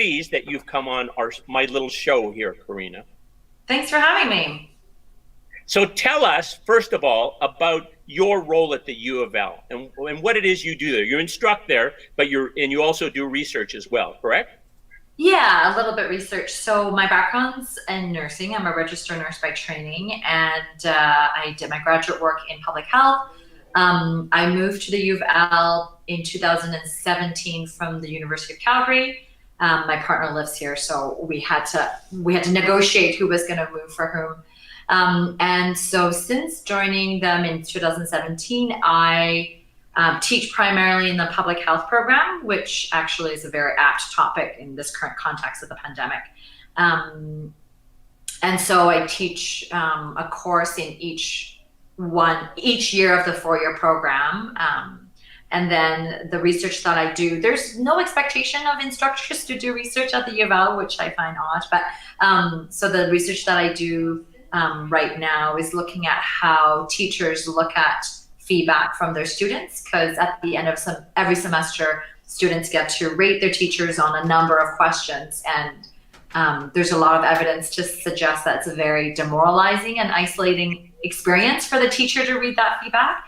pleased that you've come on my little show here, Karina. Thanks for having me. So tell us, first of all, about your role at the U of L and what it is you do there. You instruct there, but you also do research as well, correct? Yeah, a little bit research. So my background's in nursing. I'm a registered nurse by training, and I did my graduate work in public health. I moved to the U of L in 2017 from the University of Calgary. My partner lives here, so we had to negotiate who was going to move for whom. And so since joining them in 2017, I teach primarily in the public health program, which actually is a very apt topic in this current context of the pandemic. And so I teach a course in each year of the 4-year program. And then the research that I do, there's no expectation of instructors to do research at the U of L, which I find odd. But so the research that I do right now is looking at how teachers look at feedback from their students, because at the end of every semester, students get to rate their teachers on a number of questions. And there's a lot of evidence to suggest that it's a very demoralizing and isolating experience for the teacher to read that feedback.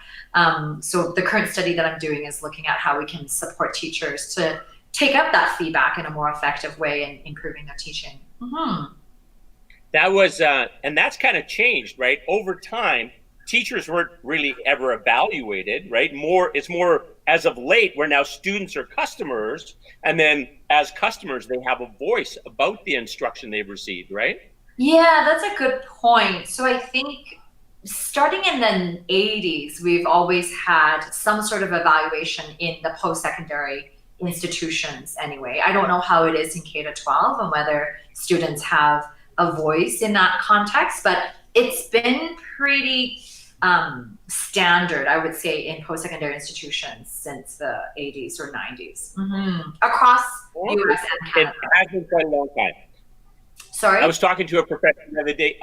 So the current study that I'm doing is looking at how we can support teachers to take up that feedback in a more effective way in improving their teaching. Mm-hmm. That was, and that's kind of changed, right? Over time, teachers weren't really ever evaluated, right? It's more as of late where now students are customers, and then as customers, they have a voice about the instruction they've received, right? Yeah, that's a good point. So I think starting in the 80s, we've always had some sort of evaluation in the post-secondary institutions anyway. I don't know how it is in K-12 and whether students have a voice in that context, but it's been pretty standard, I would say, in post-secondary institutions since the 80s or 90s, across the US and Canada. It has been quite a long time. Sorry? I was talking to a professor the other day.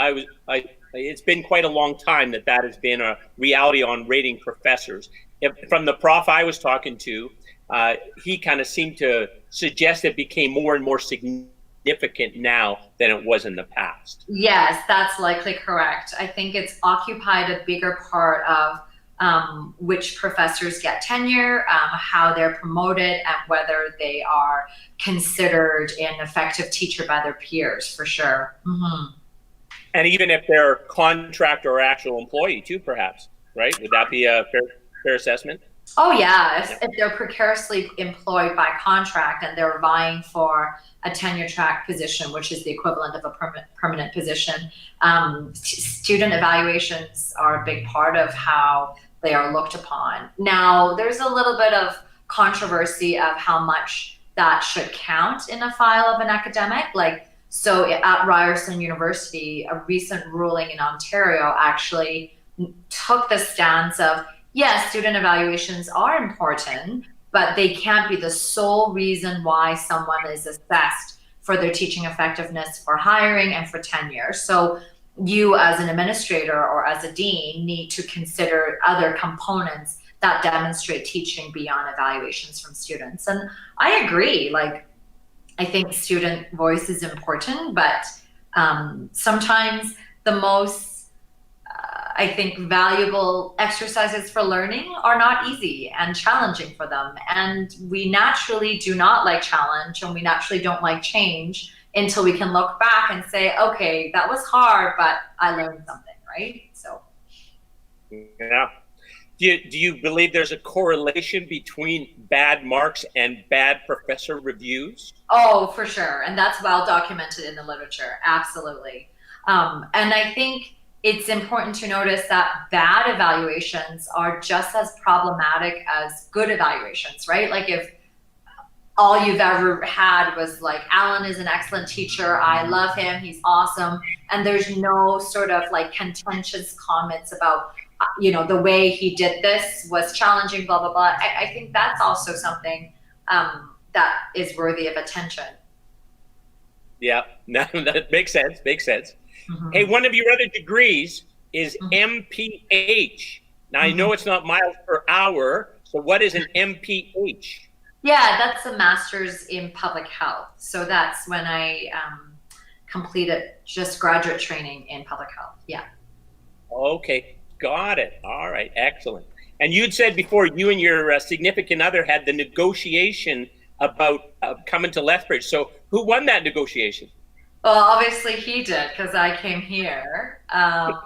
It's been quite a long time that has been a reality on rating professors. From the prof I was talking to, he kind of seemed to suggest it became more and more significant now than it was in the past. Yes, that's likely correct. I think it's occupied a bigger part of which professors get tenure, how they're promoted, and whether they are considered an effective teacher by their peers, for sure. Mm-hmm. And even if they're contract or actual employee too, perhaps, right? Would that be a fair assessment? Oh yeah, if they're precariously employed by contract and they're vying for a tenure track position, which is the equivalent of a permanent position, student evaluations are a big part of how they are looked upon. Now, there's a little bit of controversy of how much that should count in a file of an academic. So at Ryerson University, a recent ruling in Ontario actually took the stance of, yes, student evaluations are important, but they can't be the sole reason why someone is assessed for their teaching effectiveness, for hiring, and for tenure. So you as an administrator or as a dean need to consider other components that demonstrate teaching beyond evaluations from students. And I agree, I think student voice is important, but sometimes the most I think valuable exercises for learning are not easy and challenging for them. And we naturally do not like challenge, and we naturally don't like change until we can look back and say, okay, that was hard, but I learned something, right? So. Yeah. Do you believe there's a correlation between bad marks and bad professor reviews? Oh, for sure. And that's well documented in the literature. Absolutely. And I think it's important to notice that bad evaluations are just as problematic as good evaluations, right? If all you've ever had was Alan is an excellent teacher, I love him, he's awesome, and there's no sort of contentious comments about, the way he did this was challenging, blah, blah, blah. I think that's also something that is worthy of attention. Yeah, no, that makes sense. Mm-hmm. Hey, one of your other degrees is MPH. Now, I know it's not miles per hour, so what is an MPH? Yeah, that's a master's in public health. So that's when I completed just graduate training in public health. Yeah. Okay, got it. All right, excellent. And you'd said before you and your significant other had the negotiation about coming to Lethbridge. So who won that negotiation? Well, obviously he did because I came here. And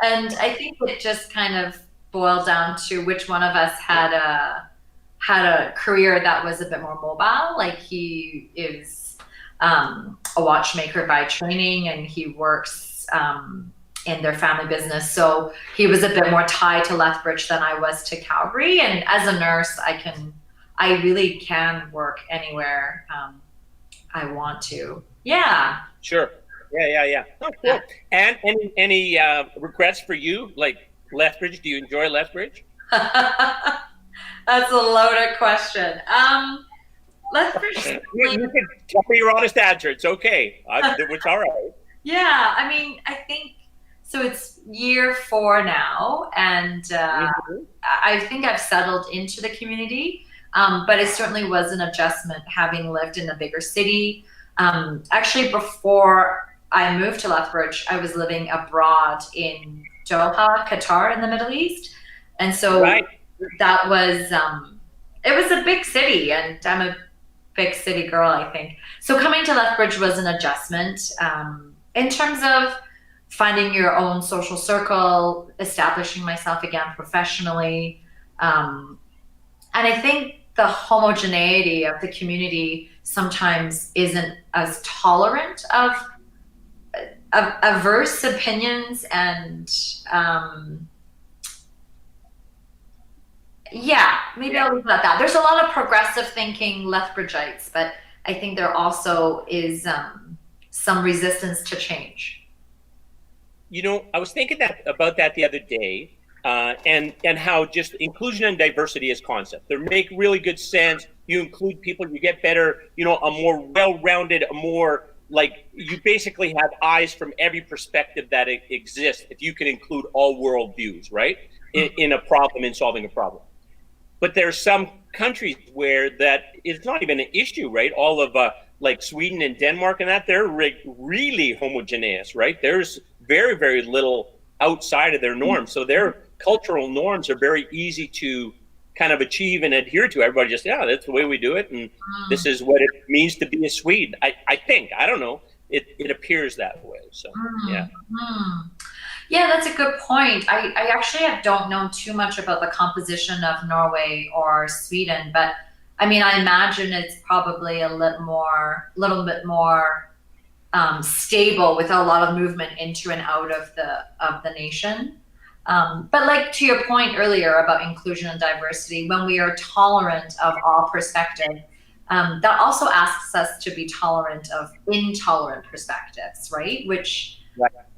I think it just kind of boiled down to which one of us had a career that was a bit more mobile. Like he is a watchmaker by training, and he works in their family business. So he was a bit more tied to Lethbridge than I was to Calgary. And as a nurse, I really can work anywhere I want to. Yeah. Sure. Yeah. Oh, cool. And any regrets for you, like Lethbridge? Do you enjoy Lethbridge? That's a loaded question. Lethbridge. You can tell me your honest answer. It's okay. It's all right. Yeah, I mean, I think so. It's year 4 now, and I think I've settled into the community. But it certainly was an adjustment having lived in a bigger city. Actually, before I moved to Lethbridge, I was living abroad in Doha, Qatar, in the Middle East, and so that was it was a big city, and I'm a big city girl, I think. So coming to Lethbridge was an adjustment in terms of finding your own social circle, establishing myself again professionally, and I think the homogeneity of the community sometimes isn't as tolerant of averse opinions, and maybe I'll leave it at that. There's a lot of progressive thinking Lethbridgeites, but I think there also is some resistance to change. You know, I was thinking about that the other day, and how just inclusion and diversity as concept. They make really good sense. You include people, you get better, a more well-rounded, a more like you basically have eyes from every perspective that exists if you can include all worldviews, right? In a problem, in solving a problem. But there's some countries where that is not even an issue, right? All of like Sweden and Denmark and that, they're really homogeneous, right? There's very, very little outside of their norms. So their cultural norms are very easy to kind of achieve and adhere to. Everybody just, that's the way we do it. And this is what it means to be a Swede. I think, I don't know. It appears that way. So, yeah. Yeah, that's a good point. I actually don't know too much about the composition of Norway or Sweden, but I mean, I imagine it's probably a little bit more stable with a lot of movement into and out of the nation. But like to your point earlier about inclusion and diversity, when we are tolerant of all perspective, that also asks us to be tolerant of intolerant perspectives, right? Which,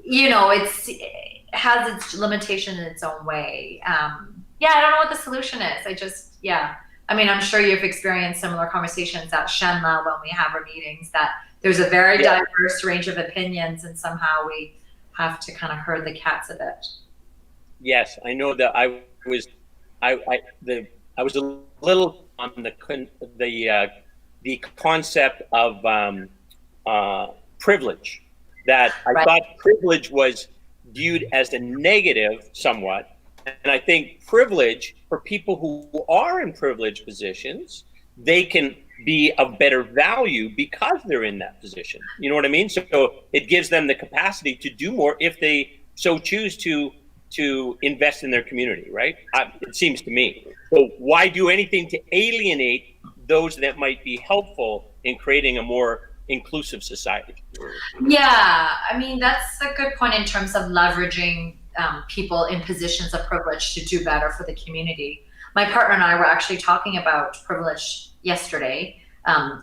it has its limitation in its own way. I don't know what the solution is. I mean, I'm sure you've experienced similar conversations at Shenla when we have our meetings, that there's a very diverse range of opinions, and somehow we have to kind of herd the cats a bit. Yes, I know that I was a little on the concept of privilege. That I thought privilege was viewed as a negative somewhat, and I think privilege for people who are in privileged positions, they can be of better value because they're in that position. You know what I mean? So it gives them the capacity to do more if they so choose to invest in their community, right? It seems to me. So why do anything to alienate those that might be helpful in creating a more inclusive society? Yeah, I mean, that's a good point in terms of leveraging people in positions of privilege to do better for the community. My partner and I were actually talking about privilege yesterday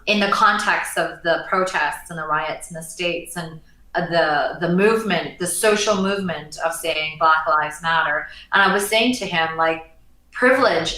in the context of the protests and the riots in the States, and the movement, the social movement of saying Black Lives Matter. And I was saying to him, like, privilege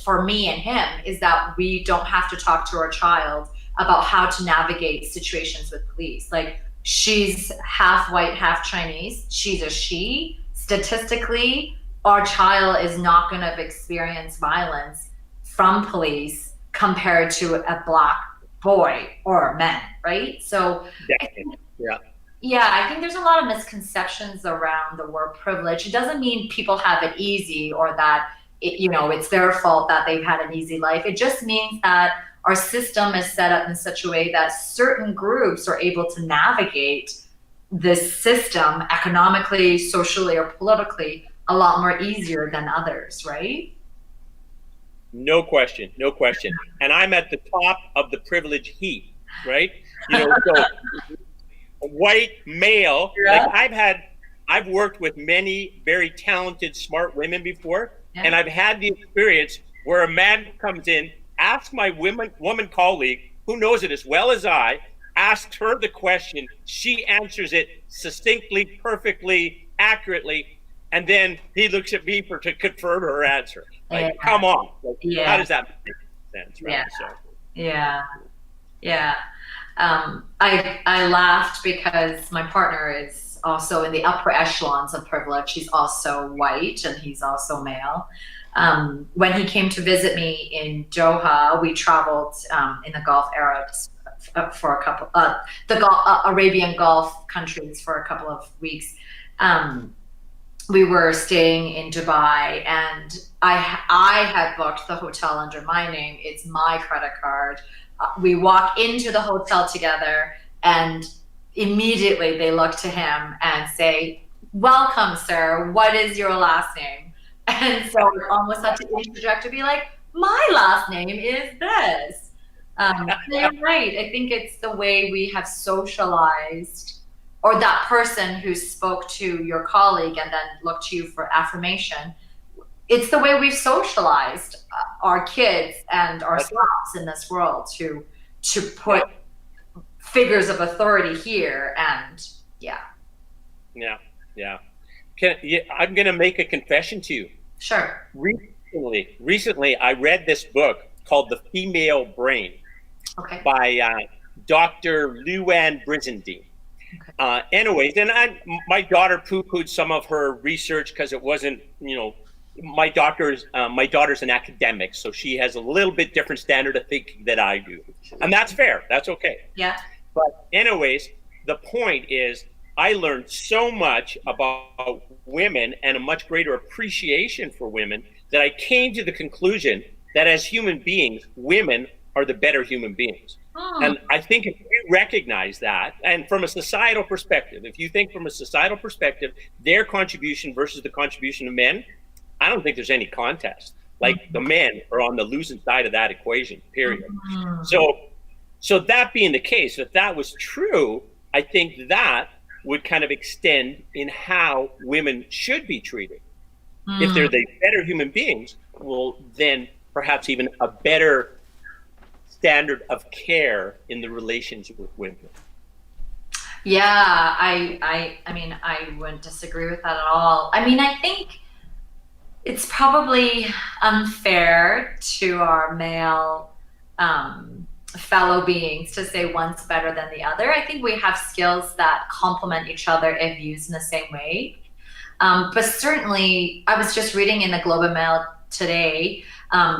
for me and him is that we don't have to talk to our child about how to navigate situations with police. Like, she's half white, half Chinese. She's a she. Statistically, our child is not going to experience violence from police compared to a Black boy or men, right? So I think there's a lot of misconceptions around the word privilege. It doesn't mean people have it easy or that it's their fault that they've had an easy life. It just means that our system is set up in such a way that certain groups are able to navigate this system economically, socially, or politically a lot more easier than others, right? No question, no question. And I'm at the top of the privilege heap, right? So a white male, I've worked with many very talented, smart women before, and I've had the experience where a man comes in, asks my woman colleague, who knows it as well as I, asks her the question, she answers it succinctly, perfectly, accurately, and then he looks at me to confirm her answer. Like, come on. How does that make sense? Right? I laughed because my partner is also in the upper echelons of privilege. He's also white and he's also male. When he came to visit me in Doha, we traveled in the Gulf Arabs for a couple, Arabian Gulf countries for a couple of weeks. We were staying in Dubai, and I had booked the hotel under my name. It's my credit card. We walk into the hotel together, and immediately they look to him and say, "Welcome, sir. What is your last name?" And so we almost had to interject to be like, "My last name is this." You're right. I think it's the way we have socialized, or that person who spoke to your colleague and then looked to you for affirmation. It's the way we've socialized our kids and ourselves in this world to put figures of authority here. And I'm going to make a confession to you. Sure. Recently, I read this book called The Female Brain by Dr. Luann Brizendine. Anyways, and my daughter poo-pooed some of her research because it wasn't, my daughter's an academic, so she has a little bit different standard of thinking than I do, and that's fair. That's okay. Yeah. But anyways, the point is, I learned so much about women and a much greater appreciation for women that I came to the conclusion that as human beings, women are the better human beings. And I think if you recognize that, and from a societal perspective, if you think from a societal perspective, their contribution versus the contribution of men, I don't think there's any contest. Like, the men are on the losing side of that equation, period. So that being the case, if that was true, I think that would kind of extend in how women should be treated. If they're the better human beings, well, then perhaps even a better standard of care in the relationship with women. Yeah, I mean, I wouldn't disagree with that at all. I mean, I think it's probably unfair to our male fellow beings to say one's better than the other. I think we have skills that complement each other if used in the same way. But certainly, I was just reading in the Globe and Mail today,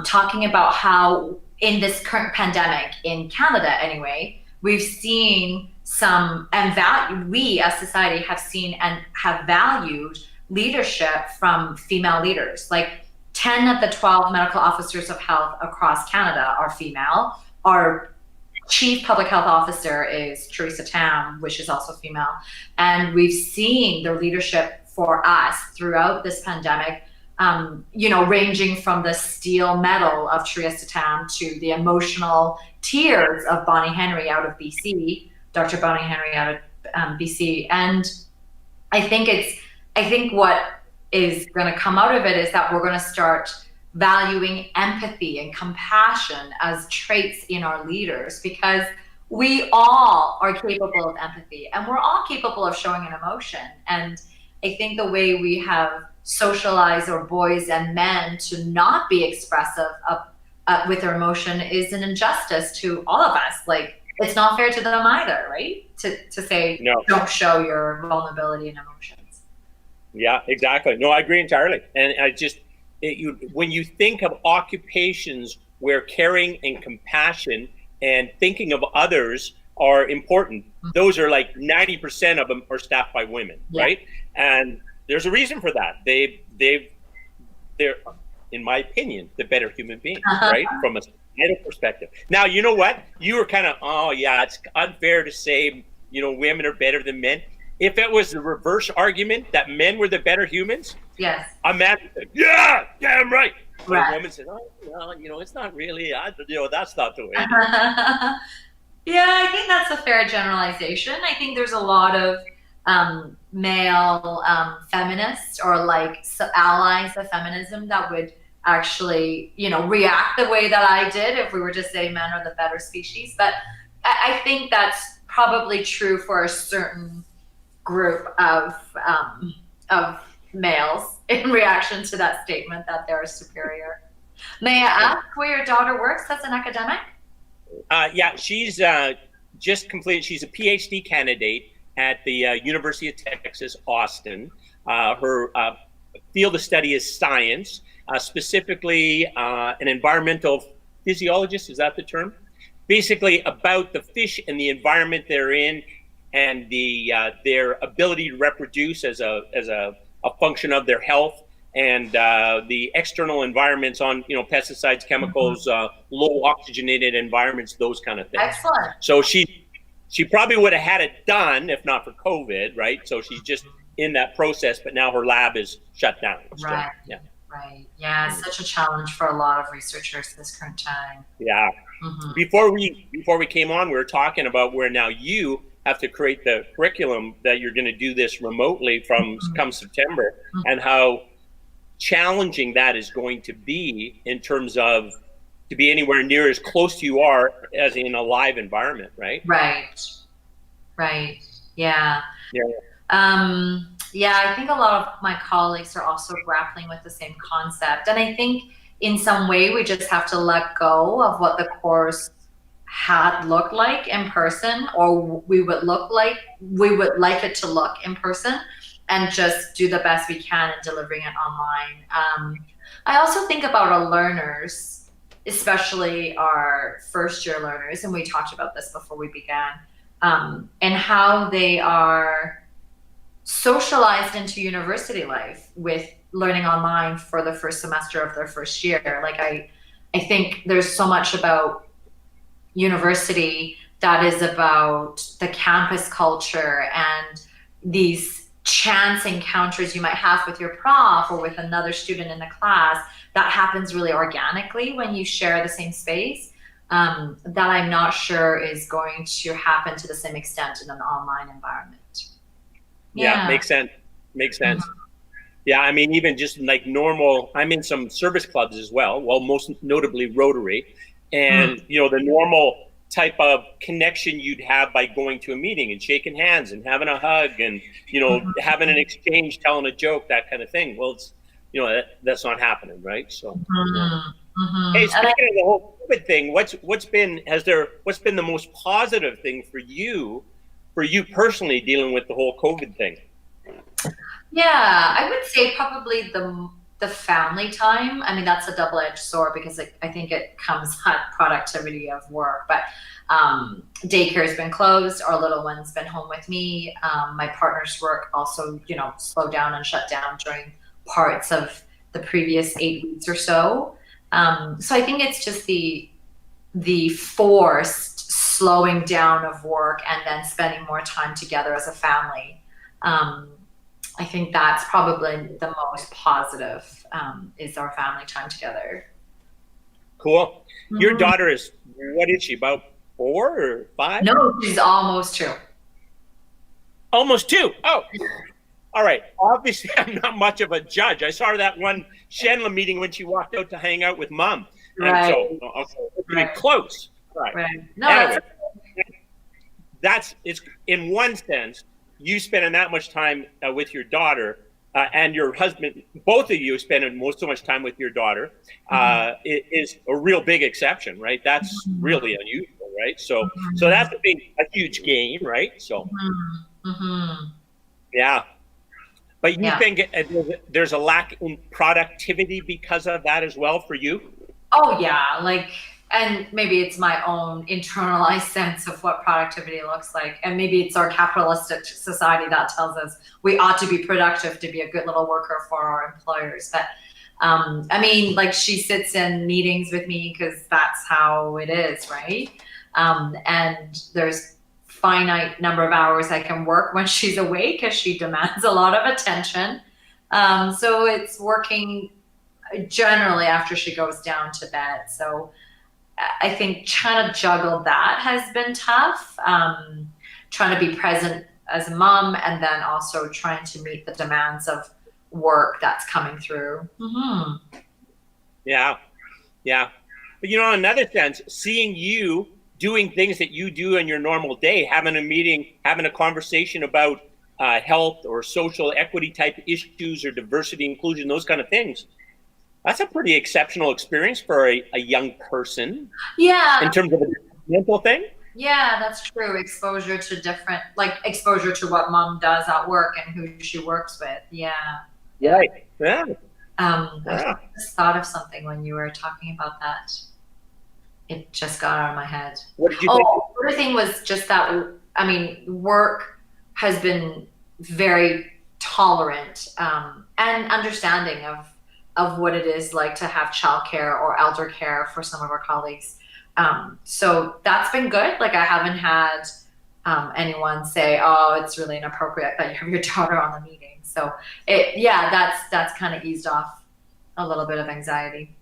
talking about how in this current pandemic in Canada anyway, we've seen we as society have seen and have valued leadership from female leaders. Like 10 of the 12 medical officers of health across Canada are female. Our chief public health officer is Theresa Tam, which is also female. And we've seen their leadership for us throughout this pandemic, ranging from the steel metal of Theresa Tam to the emotional tears of Bonnie Henry out of BC, Dr. Bonnie Henry out of BC. And I think what is going to come out of it is that we're going to start valuing empathy and compassion as traits in our leaders, because we all are capable of empathy and we're all capable of showing an emotion. And I think the way we have socialized our boys and men to not be expressive with their emotion is an injustice to all of us. Like, it's not fair to them either, right? To say, no, don't show your vulnerability and emotions. Yeah, exactly. No, I agree entirely. And when you think of occupations where caring and compassion and thinking of others are important. Those are like 90% of them are staffed by women, right? And there's a reason for that. They're, in my opinion, the better human beings, right? From a societal perspective. Now, you know what? You were kind of, oh yeah, it's unfair to say, you know, women are better than men. If it was the reverse argument that men were the better humans, I'm mad at them. Yeah, damn right. But a woman says, oh, well, you know, it's not really, you know, that's not the way. Yeah, I think that's a fair generalization. I think there's a lot of male feminists or like allies of feminism that would actually, you know, react the way that I did if we were to say men are the better species. But I think that's probably true for a certain group of males in reaction to that statement that they're superior. May I ask where your daughter works as an academic? Yeah, she's just completed. She's a PhD candidate at the University of Texas, Austin. Her field of study is science, specifically an environmental physiologist. Is that the term? Basically about the fish and the environment they're in, and their ability to reproduce as a function of their health, and the external environments on, you know, pesticides, chemicals, low oxygenated environments, those kind of things. Excellent. So she probably would have had it done if not for COVID, right? So she's just in that process, but now her lab is shut down. So, right. Yeah. Right. Yeah, it's such a challenge for a lot of researchers this current time. Yeah. Before we came on, we were talking about where now you have to create the curriculum that you're going to do this remotely from come September, and how challenging that is going to be in terms of to be anywhere near as close to you are as in a live environment, right? Right. Yeah. Yeah. I think a lot of my colleagues are also grappling with the same concept. And I think in some way we just have to let go of what the course had looked like in person, or we would like it to look in person, and just do the best we can in delivering it online. I also think about our learners, especially our first year learners, and we talked about this before we began, and how they are socialized into university life with learning online for the first semester of their first year. Like I think there's so much about university that is about the campus culture and these chance encounters you might have with your prof or with another student in the class that happens really organically when you share the same space, that I'm not sure is going to happen to the same extent in an online environment. Yeah, makes sense. Yeah, I mean, even just like normal, I'm in some service clubs as well, most notably Rotary. And, you know, the normal type of connection you'd have by going to a meeting and shaking hands and having a hug and, you know, having an exchange, telling a joke, that kind of thing. Well, it's, you know, that's not happening, right? So, Hey, speaking of the whole COVID thing, what's been the most positive thing for you personally dealing with the whole COVID thing? Yeah, I would say probably the family time. I mean, that's a double-edged sword because I think it comes at productivity of work. But daycare's been closed. Our little one's been home with me. My partner's work also, you know, slowed down and shut down during parts of the previous 8 weeks or so. So I think it's just the forced slowing down of work and then spending more time together as a family. I think that's probably the most positive, is our family time together. Cool. Your daughter is, what is she, about 4 or 5? No, she's almost 2. Almost 2. Oh, all right. Obviously, I'm not much of a judge. I saw her that one Shenla meeting when she walked out to hang out with Mom. And so, okay, close. Right. No, anyway, it's in one sense, you spending that much time with your daughter and your husband, both of you spending so much time with your daughter, is a real big exception, right? That's really unusual, right? So that's a huge gain, right? So, yeah. But you think there's a lack in productivity because of that as well for you? Oh yeah, like, and maybe it's my own internalized sense of what productivity looks like. And maybe it's our capitalistic society that tells us we ought to be productive to be a good little worker for our employers. But I mean, like she sits in meetings with me because that's how it is, right? And there's finite number of hours I can work when she's awake because she demands a lot of attention. So it's working generally after she goes down to bed. So I think trying to juggle that has been tough. Trying to be present as a mom and then also trying to meet the demands of work that's coming through. Mm-hmm. Yeah, yeah. But you know, in another sense, seeing you doing things that you do in your normal day, having a meeting, having a conversation about health or social equity type issues or diversity, inclusion, those kind of things. That's a pretty exceptional experience for a young person. Yeah. In terms of a mental thing. Yeah, that's true. Exposure to different, like exposure to what mom does at work and who she works with. Yeah. Right. Yeah. I just thought of something when you were talking about that. It just got out of my head. What did you think? The other thing was just that, I mean, work has been very tolerant and understanding of what it is like to have childcare or elder care for some of our colleagues. So that's been good. Like I haven't had anyone say, "Oh, it's really inappropriate that you have your daughter on the meeting." So that's kind of eased off a little bit of anxiety.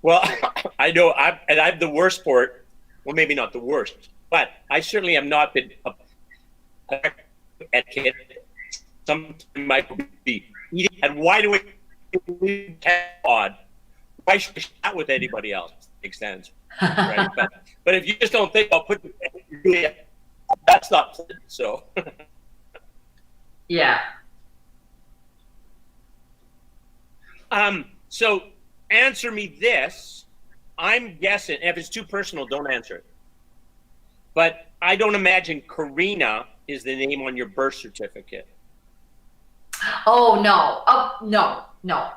Well, I know I'm the worst for it. Well, maybe not the worst, but I certainly have not been a kid. Sometimes might be eating, and why do we odd? Why should I chat with anybody else? Makes sense, right? But if you just don't think I'll put that's not pleasant, so. Yeah. So answer me this. I'm guessing, if it's too personal, don't answer it. But I don't imagine Karina is the name on your birth certificate. Oh no. Oh no.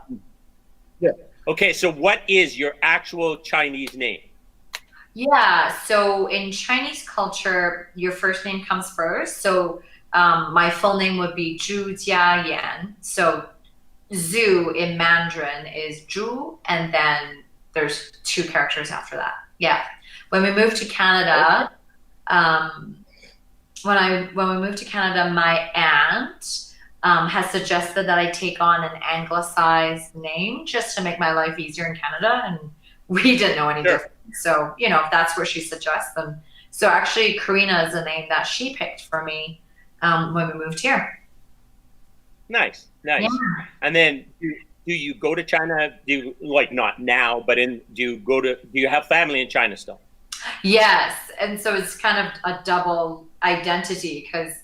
Yeah. Okay, so what is your actual Chinese name? Yeah, so in Chinese culture, your first name comes first. So my full name would be Zhu Jiayan. So Zhu in Mandarin is Zhu, and then there's two characters after that. Yeah. When we moved to Canada, when we moved to Canada, my aunt has suggested that I take on an anglicized name just to make my life easier in Canada, and we didn't know any different. So, you know, if that's what she suggests, then. So actually, Karina is the name that she picked for me when we moved here. Nice. Yeah. And then do you go to China? Do you, like, not now, but do you have family in China still? Yes, and so it's kind of a double identity because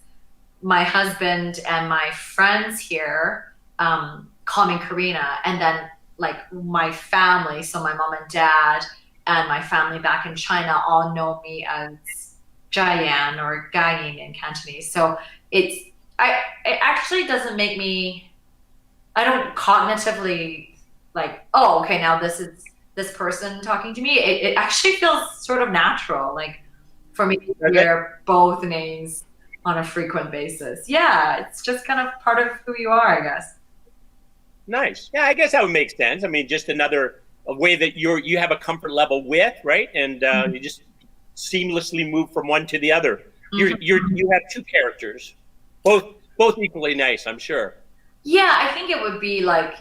my husband and my friends here call me Karina, and then like my family, so my mom and dad and my family back in China all know me as Jiayan or Gaiyin in Cantonese. So it actually doesn't make me, I don't cognitively like, oh, okay, now this is this person talking to me. It actually feels sort of natural, like for me to hear both names on a frequent basis. Yeah, it's just kind of part of who you are, I guess. Nice. Yeah, I guess that would make sense. I mean, just another way that you have a comfort level with, right? And you just seamlessly move from one to the other. You have two characters, both equally nice, I'm sure. Yeah, I think it would be like,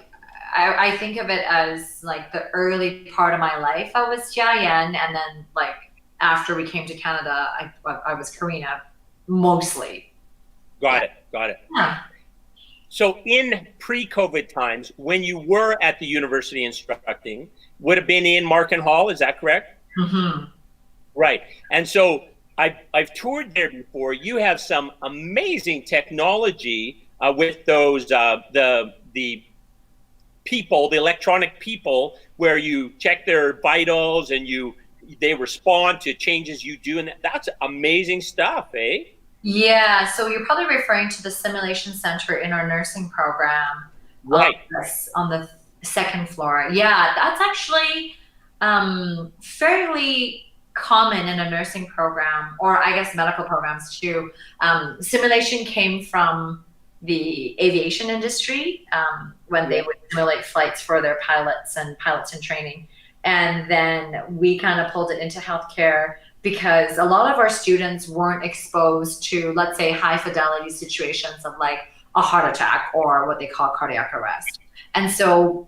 I think of it as like the early part of my life I was Jiayan, and then like after we came to Canada, I was Karina mostly. Got it. Yeah. So in pre-COVID times, when you were at the university instructing, would have been in Markham Hall, is that correct? Mm-hmm. Right. And so I've toured there before. You have some amazing technology with those the people, the electronic people, where you check their vitals and they respond to changes you do, and that's amazing stuff, eh? Yeah, so you're probably referring to the simulation center in our nursing program. Right. On the Second floor. Yeah, that's actually fairly common in a nursing program, or I guess medical programs too. Simulation came from the aviation industry when they would simulate flights for their pilots and pilots in training. And then we kind of pulled it into healthcare because a lot of our students weren't exposed to, let's say, high fidelity situations of like a heart attack or what they call cardiac arrest. And so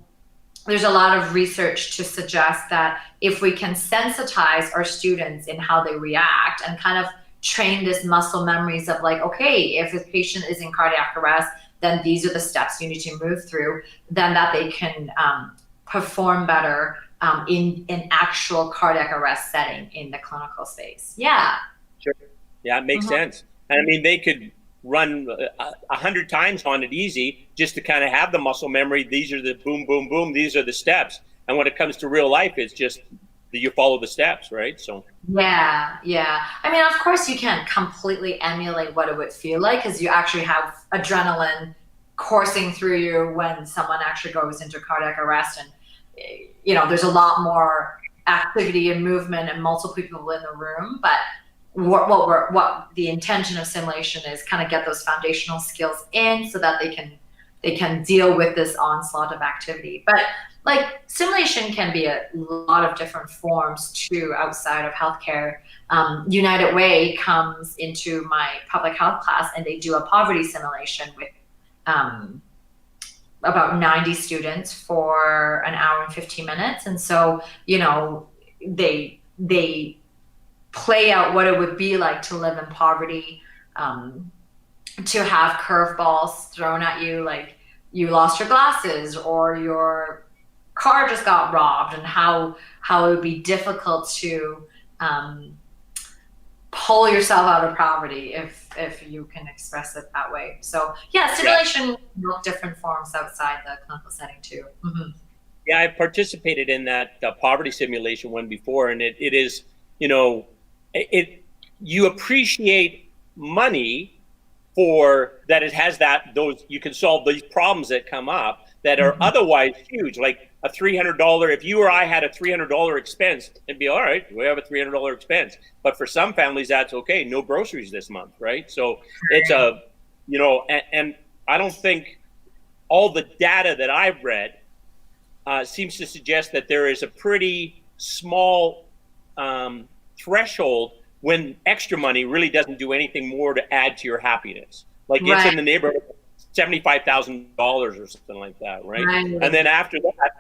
there's a lot of research to suggest that if we can sensitize our students in how they react and kind of train this muscle memories of like, okay, if a patient is in cardiac arrest, then these are the steps you need to move through, then that they can perform better in an actual cardiac arrest setting in the clinical space. Yeah. Sure. Yeah, it makes sense. And I mean, they could run 100 times on it easy just to kind of have the muscle memory. These are the boom, boom, boom. These are the steps. And when it comes to real life, it's just that you follow the steps, right? So yeah. I mean, of course, you can't completely emulate what it would feel like because you actually have adrenaline coursing through you when someone actually goes into cardiac arrest, and you know, there's a lot more activity and movement and multiple people in the room. But what the intention of simulation is kind of get those foundational skills in so that they can deal with this onslaught of activity. But like simulation can be a lot of different forms too outside of healthcare. United Way comes into my public health class and they do a poverty simulation with about 90 students for an hour and 15 minutes. And so, you know, they play out what it would be like to live in poverty, to have curveballs thrown at you, like you lost your glasses or your car just got robbed, and how it would be difficult to pull yourself out of poverty if you can express it that way. So yeah, simulation look different forms outside the clinical setting too. Yeah, I participated in that poverty simulation one before, and it is, you know, you appreciate money for that. It has those you can solve these problems that come up that are otherwise huge, like a $300. If you or I had a $300 expense, it'd be all right. We have a $300 expense, but for some families, that's okay. No groceries this month, right? So it's a, you know, and I don't think all the data that I've read seems to suggest that there is a pretty small threshold when extra money really doesn't do anything more to add to your happiness. Like it's in the neighborhood of $75,000 or something like that, right? And then after that,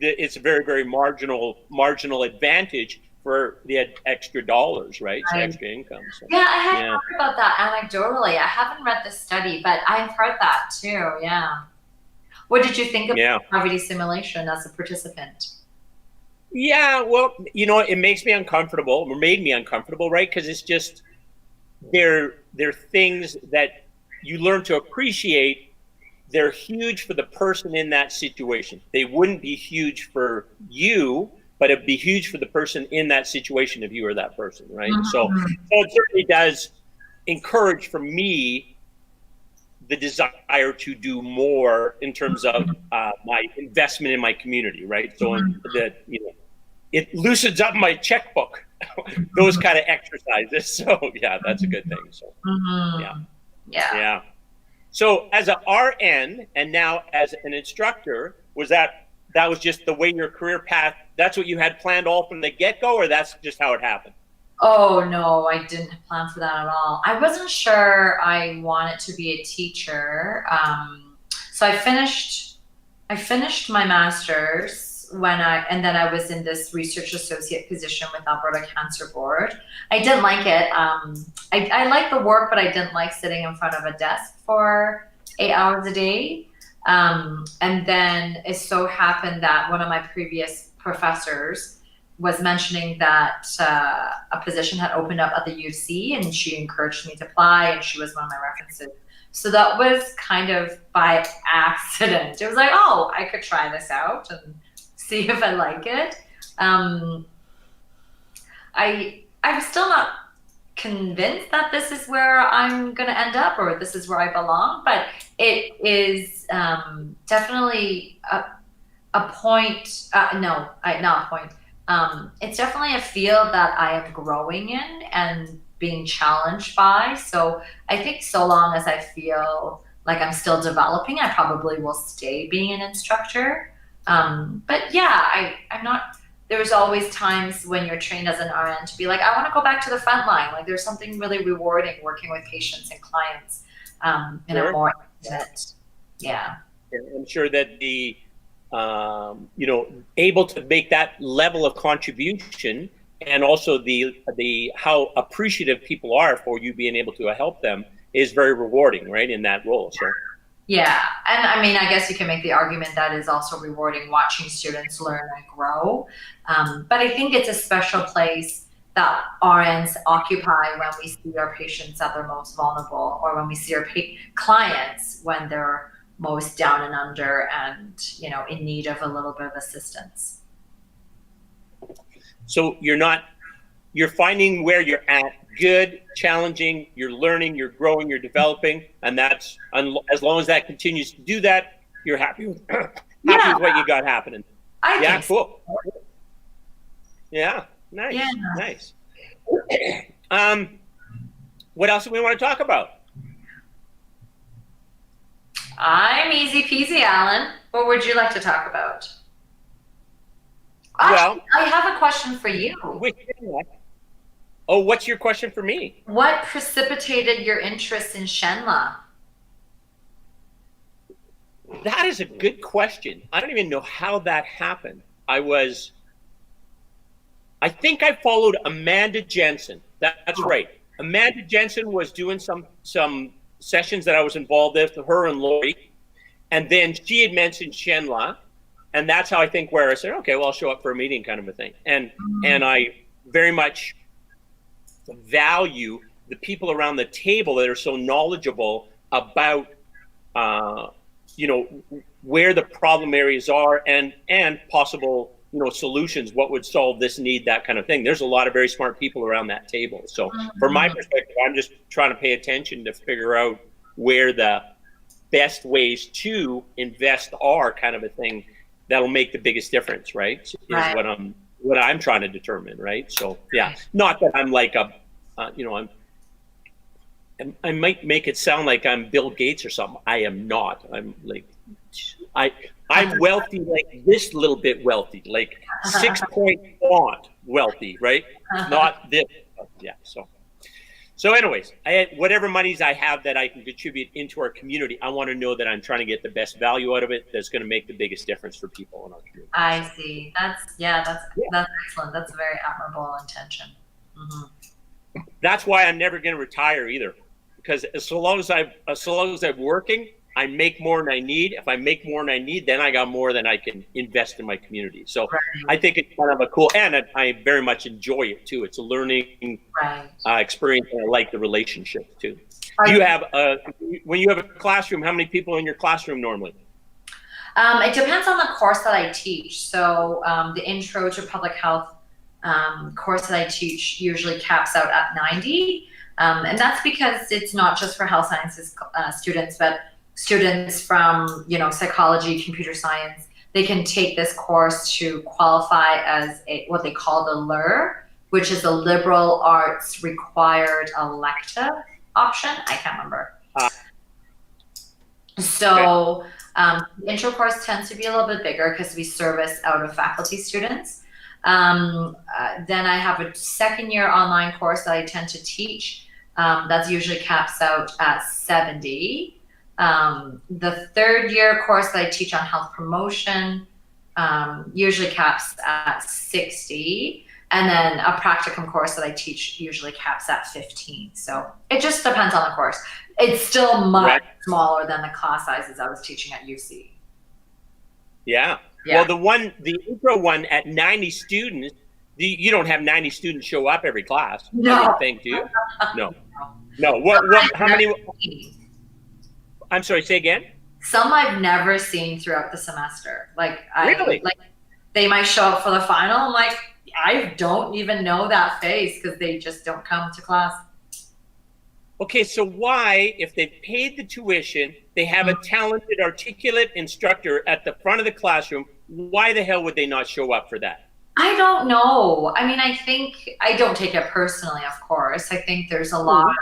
it's a very, very marginal advantage for the extra dollars, right? So extra income. So, yeah, I had heard about that anecdotally. I haven't read the study, but I've heard that too. Yeah. What did you think of poverty simulation as a participant? Yeah, well, you know, it makes me uncomfortable, or made me uncomfortable, right? Because it's just they're things that you learn to appreciate. They're huge for the person in that situation. They wouldn't be huge for you, but it'd be huge for the person in that situation if you were that person, right? So it certainly does encourage for me the desire to do more in terms of my investment in my community, right? So that, you know, it loosens up my checkbook, those kind of exercises. So yeah, that's a good thing. So yeah. So as an RN and now as an instructor, that was just the way your career path, that's what you had planned all from the get-go, or that's just how it happened? Oh no, I didn't plan for that at all. I wasn't sure I wanted to be a teacher. So I finished my master's and then I was in this research associate position with Alberta Cancer Board. I didn't like it. I liked the work, but I didn't like sitting in front of a desk for 8 hours a day. And then it so happened that one of my previous professors was mentioning that a position had opened up at the UC, and she encouraged me to apply, and she was one of my references. So that was kind of by accident. It was like, oh, I could try this out and see if I like it. I'm still not convinced that this is where I'm going to end up or this is where I belong, but it is definitely a point. No, not a point. It's definitely a field that I am growing in and being challenged by. So I think so long as I feel like I'm still developing, I probably will stay being an instructor. But yeah, I'm not. There's always times when you're trained as an RN to be like, I want to go back to the front line. Like there's something really rewarding working with patients and clients in a Sure. more intimate, yeah. I'm sure that the able to make that level of contribution, and also the how appreciative people are for you being able to help them, is very rewarding, right, in that role. So Yeah, and I mean, I guess you can make the argument that is also rewarding watching students learn and grow. But I think it's a special place that RNs occupy when we see our patients at their most vulnerable, or when we see our clients when they're most down and under and, in need of a little bit of assistance. so you're finding where you're at good, challenging, you're learning, you're growing, you're developing, and that's, as long as that continues to do that, you're happy with Yeah, with what you got happening. I Yeah, think so. cool. Yeah, nice, Yeah. nice. What else do we want to talk about? I'm easy peasy, Alan. What would you like to talk about? Well, I have a question for you. Oh, what's your question for me? What precipitated your interest in Shenla? That is a good question. I don't even know how that happened. I think I followed Amanda Jensen. That's right. Amanda Jensen was doing some sessions that I was involved with, her and Lori. And then she had mentioned Shenla. And that's how I think where I said, okay, well, I'll show up for a meeting kind of a thing. And I very much value the people around the table that are so knowledgeable about where the problem areas are and possible solutions, what would solve this need, that kind of thing. There's a lot of very smart people around that table. So from my perspective, I'm just trying to pay attention to figure out where the best ways to invest are, kind of a thing that'll make the biggest difference, right? Is what I'm trying to determine, right? So yeah, not that I'm like I might make it sound like I'm Bill Gates or something. I am not. I'm like, I'm wealthy, like this little bit wealthy, like 6-point font wealthy, right? Not this. Yeah. So anyways, whatever monies I have that I can contribute into our community, I want to know that I'm trying to get the best value out of it that's going to make the biggest difference for people in our community. I see. That's excellent. That's a very admirable intention. Mm-hmm. That's why I'm never going to retire either, because as long as I'm working, I make more than I need. If I make more than I need, then I got more than I can invest in my community. So I think it's kind of a cool, and I very much enjoy it too. It's a learning experience, and I like the relationship too. Do you have when you have a classroom, how many people in your classroom normally? It depends on the course that I teach. So the Intro to Public Health course that I teach usually caps out at 90. And that's because it's not just for health sciences students, but students from, psychology, computer science. They can take this course to qualify as what they call the LUR, which is a liberal arts required elective option. I can't remember. So the intro course tends to be a little bit bigger because we service out of faculty students. Then I have a second year online course that I tend to teach. That's usually caps out at 70. The third year course that I teach on health promotion usually caps at 60. And then a practicum course that I teach usually caps at 15. So it just depends on the course. It's still much smaller than the class sizes I was teaching at UC. Yeah. Well, the intro one at 90 students, you don't have 90 students show up every class. No. I would think, do you? No. How many? I'm sorry, say again? Some I've never seen throughout the semester. Really? They might show up for the final. I'm like, I don't even know that face because they just don't come to class. Okay, so why, if they've paid the tuition, they have a talented, articulate instructor at the front of the classroom, why the hell would they not show up for that? I don't know. I mean, I think I don't take it personally, of course. I think there's a lot of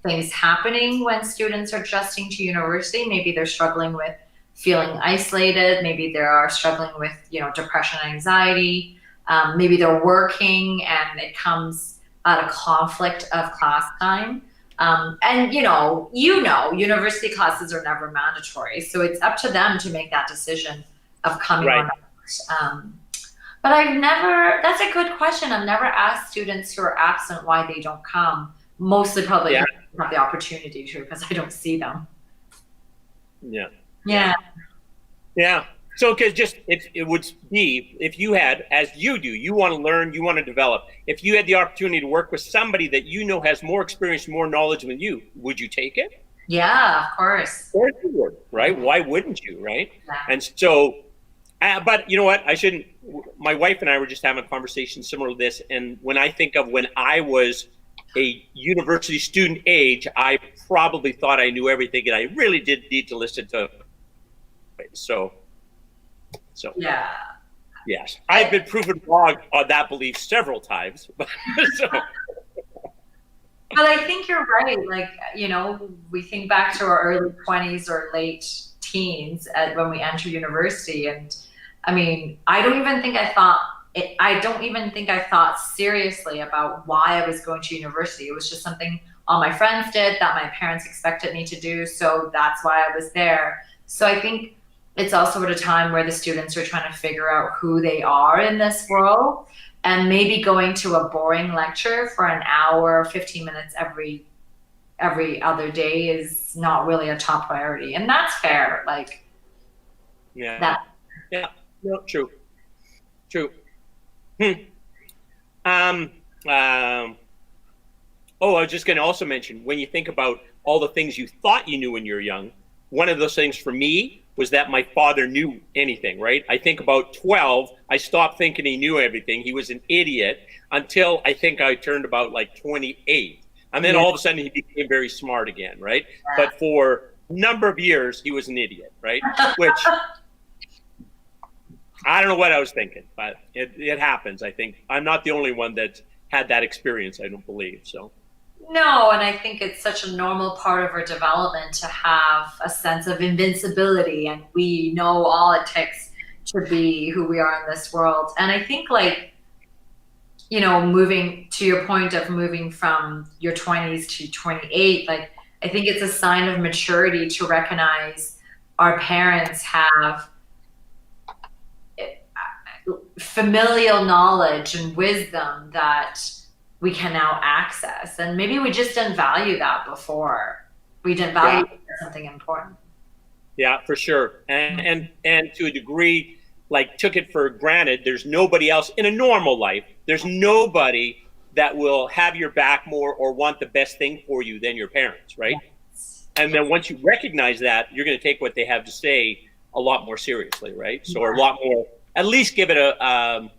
things happening when students are adjusting to university. Maybe they're struggling with feeling isolated. Maybe they are struggling with, depression and anxiety. Maybe they're working and it comes at a conflict of class time. And university classes are never mandatory. So it's up to them to make that decision of coming or not. But that's a good question. I've never asked students who are absent why they don't come. Mostly probably because they don't have the opportunity to, because I don't see them. Yeah. Yeah. Yeah. So, because it would be, if you had, as you do, you want to learn, you want to develop. If you had the opportunity to work with somebody that has more experience, more knowledge than you, would you take it? Yeah, of course. Of course you would, right? Why wouldn't you, right? Yeah. And so, but you know what? My wife and I were just having a conversation similar to this. And when I think of when I was a university student age, I probably thought I knew everything, and I really did need to listen to. So yeah. Yes, I've been proven wrong on that belief several times. But I think you're right. Like, we think back to our early 20s or late teens when we enter university, and I mean, I don't even think I thought seriously about why I was going to university. It was just something all my friends did that my parents expected me to do. So that's why I was there. So I think it's also at a time where the students are trying to figure out who they are in this world, and maybe going to a boring lecture for an hour, 15 minutes every other day is not really a top priority. And that's fair. Like, yeah. No, true. I was just going to also mention, when you think about all the things you thought you knew when you were young, one of those things for me was that my father knew anything, right? I think about 12, I stopped thinking he knew everything. He was an idiot until I think I turned about like 28. And then all of a sudden he became very smart again, right? Yeah. But for a number of years, he was an idiot, right? Which... I don't know what I was thinking, but it happens. I think I'm not the only one that had that experience, I don't believe. So. No, and I think it's such a normal part of our development to have a sense of invincibility, and we know all it takes to be who we are in this world. And I think, like, moving to your point of moving from your 20s to 28, like, I think it's a sign of maturity to recognize our parents have familial knowledge and wisdom that we can now access, and maybe we just didn't value that before. We didn't value it as something important. Yeah, for sure. And to a degree, like, took it for granted. There's nobody else in a normal life. There's nobody that will have your back more or want the best thing for you than your parents, right? Yes. And then once you recognize that, you're going to take what they have to say a lot more seriously, right? So a lot more. At least give it a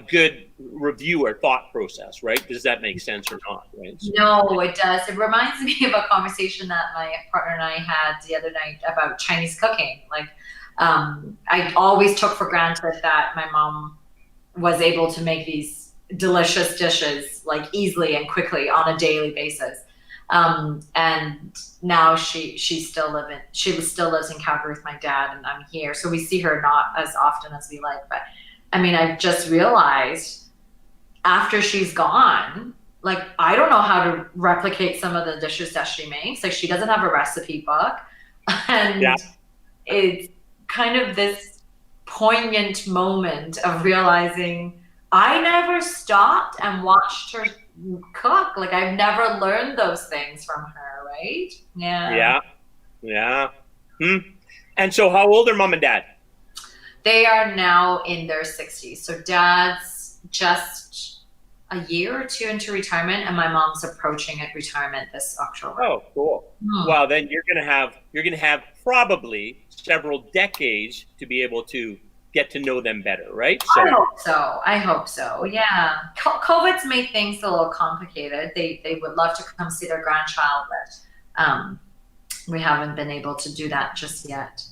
good review or thought process, right? Does that make sense or not? Right? So, no, it does. It reminds me of a conversation that my partner and I had the other night about Chinese cooking. Like, I always took for granted that my mom was able to make these delicious dishes, like, easily and quickly on a daily basis. And now she still lives in Calgary with my dad, and I'm here. So we see her not as often as we like, but I mean, I've just realized after she's gone, like, I don't know how to replicate some of the dishes that she makes. Like, she doesn't have a recipe book, and it's kind of this poignant moment of realizing I never stopped and watched her cook. Like, I've never learned those things from her, right? Yeah. And so how old are mom and dad? They are now in their 60s. So dad's just a year or two into retirement, and my mom's approaching retirement this October. Oh, cool. Well, then you're gonna have probably several decades to be able to get to know them better, right? So, I hope so. Yeah. COVID's made things a little complicated. They would love to come see their grandchild, but we haven't been able to do that just yet.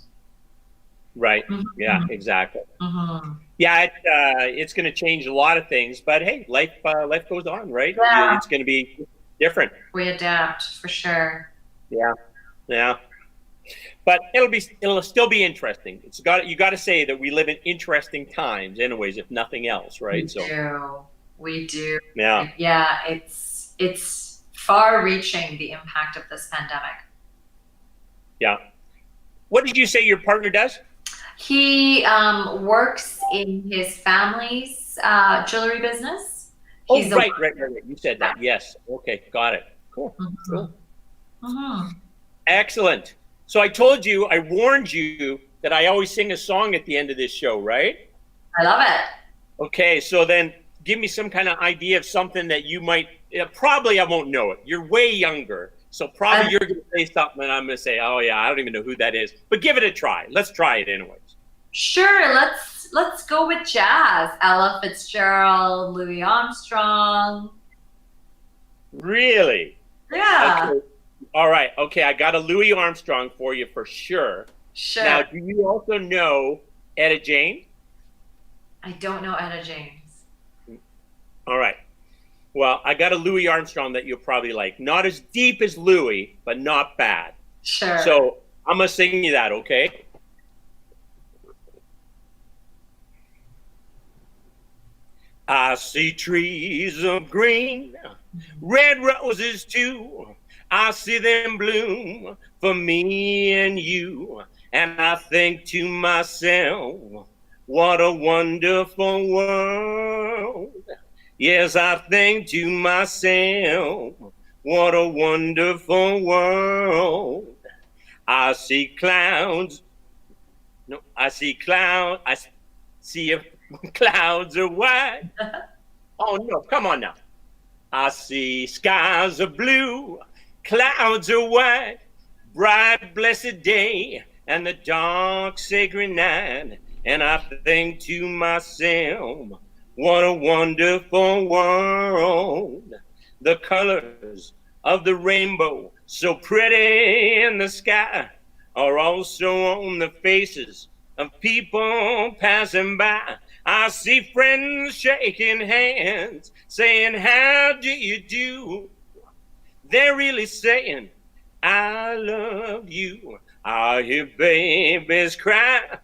Right. Mhm. Yeah, exactly. Mhm. Yeah, it's going to change a lot of things, but hey, life goes on, right? Yeah, It's going to be different. we adapt for sure. Yeah, yeah. But it'll still be interesting. You got to say that we live in interesting times, anyways, if nothing else, We right? So do. We do. yeah, Yeah, it's far reaching, the impact of this pandemic. yeah. What did you say your partner does? He works in his family's jewelry business. Oh, He's a right. You said that. Yes. Okay, got it. Cool. Cool. Excellent. So I warned you that I always sing a song at the end of this show, right? I love it. Okay, so then give me some kind of idea of something that you might, probably I won't know it. You're way younger. So probably you're going to say something and I'm going to say, oh yeah, I don't even know who that is. But give it a try. Let's try it anyways. Sure, let's go with jazz. Ella Fitzgerald, Louis Armstrong. Really? Yeah. Okay. All right. Okay, I got a Louis Armstrong for you for sure. Sure. Now, do you also know Etta James? I don't know Etta James. All right. Well, I got a Louis Armstrong that you'll probably like. Not as deep as Louis, but not bad. Sure. So I'm going to sing you that, okay? I see trees of green, red roses too. I see them bloom for me and you. And I think to myself, what a wonderful world. Yes, I think to myself, what a wonderful world. I see clouds. No, I see clouds. I see if clouds are white. Oh no, come on now. I see skies are blue, clouds are white, bright blessed day, and the dark sacred night. And I think to myself, what a wonderful world. The colors of the rainbow, so pretty in the sky, are also on the faces of people passing by. I see friends shaking hands, saying, how do you do? They're really saying, I love you. I hear babies cry.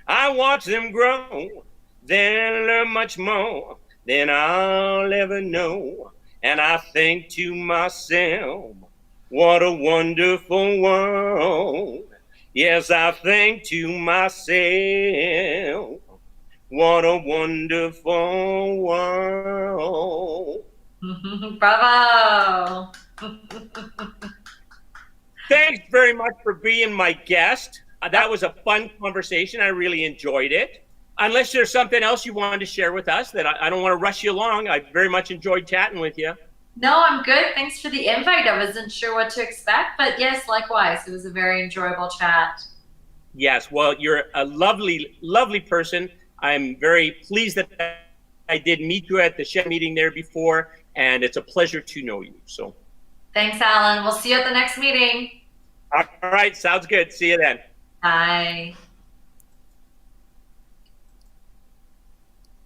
I watch them grow. They'll learn much more than I'll ever know. And I think to myself, what a wonderful world. Yes, I think to myself, what a wonderful world. Bravo. Thanks very much for being my guest. That was a fun conversation. I really enjoyed it. Unless there's something else you wanted to share with us, that I don't want to rush you along. I very much enjoyed chatting with you. No, I'm good. Thanks for the invite. I wasn't sure what to expect, but yes, likewise. It was a very enjoyable chat. Yes, well, you're a lovely, lovely person. I'm very pleased that I did meet you at the Chef meeting there before, and it's a pleasure to know you. So, thanks, Alan. We'll see you at the next meeting. all right, sounds good. See you then. Bye.